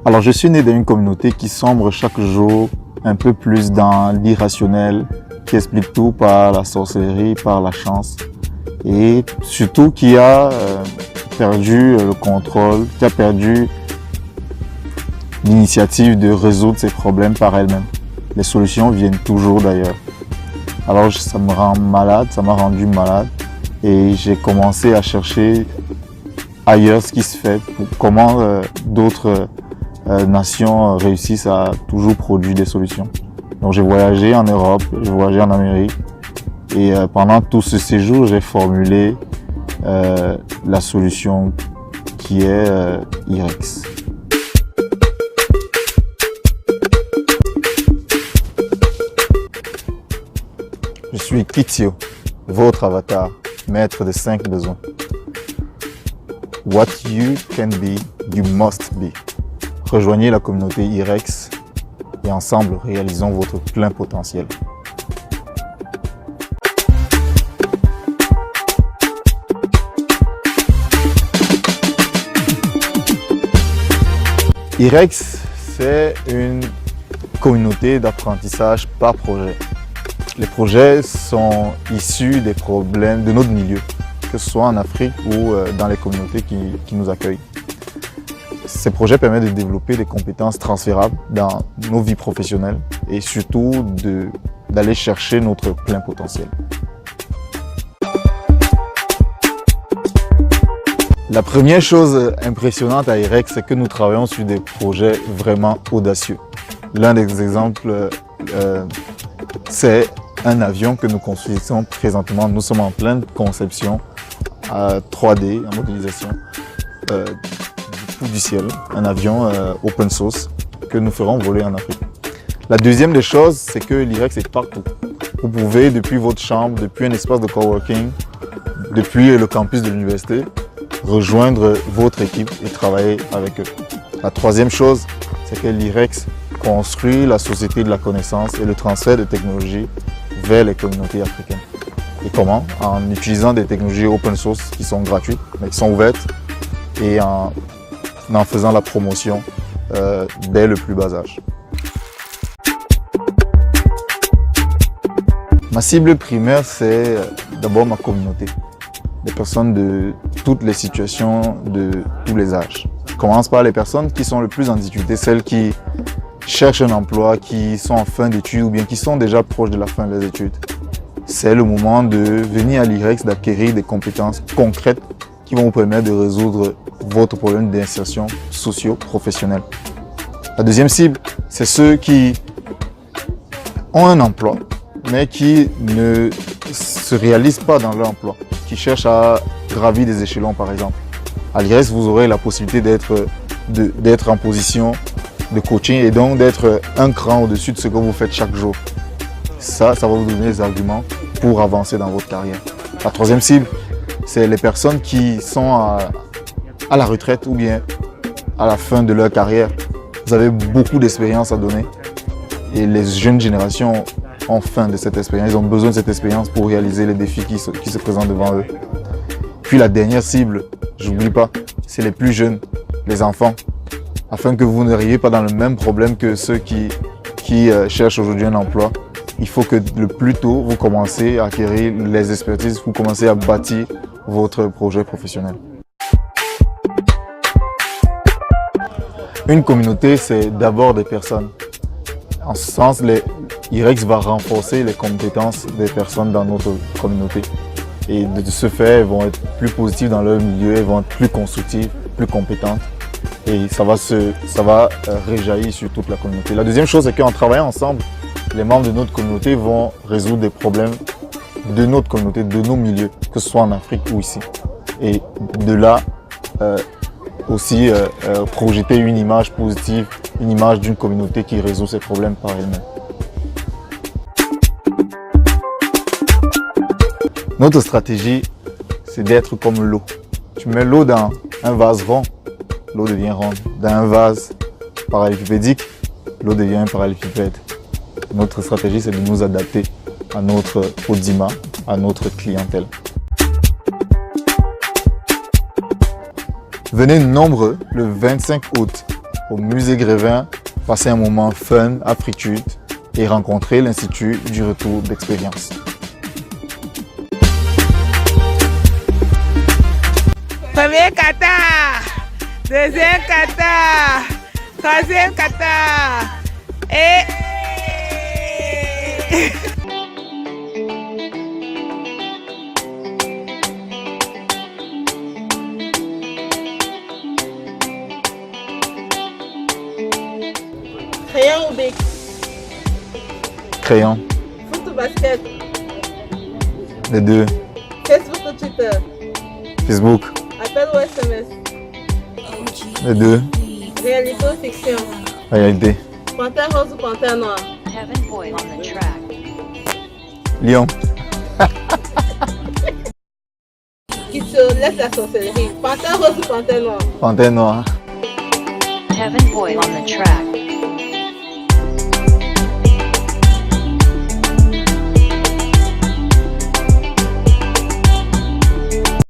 Alors, je suis né dans une communauté qui sombre chaque jour un peu plus dans l'irrationnel, qui explique tout par la sorcellerie, par la chance, et surtout qui a perdu le contrôle, qui a perdu l'initiative de résoudre ses problèmes par elle-même. Les solutions viennent toujours d'ailleurs. Alors, ça me rend malade, ça m'a rendu malade, et j'ai commencé à chercher ailleurs ce qui se fait, comment d'autres nations réussissent à toujours produire des solutions. Donc j'ai voyagé en Europe, j'ai voyagé en Amérique et pendant tout ce séjour, j'ai formulé la solution qui est IREX. Je suis Kitio, votre avatar, maître des 5 besoins. What you can be, you must be. Rejoignez la communauté IREX et ensemble réalisons votre plein potentiel. IREX, c'est une communauté d'apprentissage par projet. Les projets sont issus des problèmes de notre milieu, que ce soit en Afrique ou dans les communautés qui nous accueillent. Ces projets permettent de développer des compétences transférables dans nos vies professionnelles et surtout d'aller chercher notre plein potentiel. La première chose impressionnante à IREX, c'est que nous travaillons sur des projets vraiment audacieux. L'un des exemples, c'est un avion que nous construisons présentement. Nous sommes en pleine conception à 3D, en modélisation. Du ciel, un avion open source que nous ferons voler en Afrique. La deuxième des choses, c'est que l'IREX est partout. Vous pouvez, depuis votre chambre, depuis un espace de coworking, depuis le campus de l'université, rejoindre votre équipe et travailler avec eux. La troisième chose, c'est que l'IREX construit la société de la connaissance et le transfert de technologies vers les communautés africaines. Et comment? En utilisant des technologies open source qui sont gratuites, mais qui sont ouvertes et en faisant la promotion dès le plus bas âge. Ma cible primaire, c'est d'abord ma communauté. Des personnes de toutes les situations, de tous les âges. Je commence par les personnes qui sont le plus en difficulté, celles qui cherchent un emploi, qui sont en fin d'études ou bien qui sont déjà proches de la fin des études. C'est le moment de venir à l'IREX, d'acquérir des compétences concrètes qui vont vous permettre de résoudre votre problème d'insertion socio-professionnelle. La deuxième cible, c'est ceux qui ont un emploi, mais qui ne se réalisent pas dans leur emploi, qui cherchent à gravir des échelons par exemple. À l'IREX, vous aurez la possibilité d'être en position de coaching et donc d'être un cran au-dessus de ce que vous faites chaque jour. Ça va vous donner des arguments pour avancer dans votre carrière. La troisième cible, c'est les personnes qui sont à la retraite ou bien à la fin de leur carrière. Vous avez beaucoup d'expérience à donner et les jeunes générations ont faim de cette expérience. Ils ont besoin de cette expérience pour réaliser les défis qui se présentent devant eux. Puis la dernière cible, je n'oublie pas, c'est les plus jeunes, les enfants, afin que vous n'arriviez pas dans le même problème que ceux qui cherchent aujourd'hui un emploi. Il faut que le plus tôt, vous commencez à acquérir les expertises, vous commencez à bâtir votre projet professionnel. Une communauté, c'est d'abord des personnes. En ce sens, l'IREX va renforcer les compétences des personnes dans notre communauté. Et de ce fait, elles vont être plus positives dans leur milieu, elles vont être plus constructives, plus compétentes. Et ça va réjaillir sur toute la communauté. La deuxième chose, c'est qu'en travaillant ensemble, les membres de notre communauté vont résoudre des problèmes de notre communauté, de nos milieux, que ce soit en Afrique ou ici. Et de là, aussi projeter une image positive, une image d'une communauté qui résout ses problèmes par elle-même. Notre stratégie, c'est d'être comme l'eau. Tu mets l'eau dans un vase rond, l'eau devient ronde. Dans un vase parallélépipédique, l'eau devient un parallélépipède. Notre stratégie, c'est de nous adapter à notre audimat, à notre clientèle. Venez nombreux le 25 août au musée Grévin, passer un moment fun, Afritude et rencontrer l'Institut du retour d'expérience. Premier kata, deuxième kata, troisième kata et... Crayon ou bic? Crayon. Foot ou basket? Les deux. Facebook ou Twitter? Facebook. Appel ou SMS? Les deux. Réalité ou fiction? Réalité. Panthère rose ou panthère noire? Heaven Boy on the track. Lion. Qui se laisse la sorcellerie? Panthère rose ou panthère noire? Panthère noire. Heaven Boy on the track.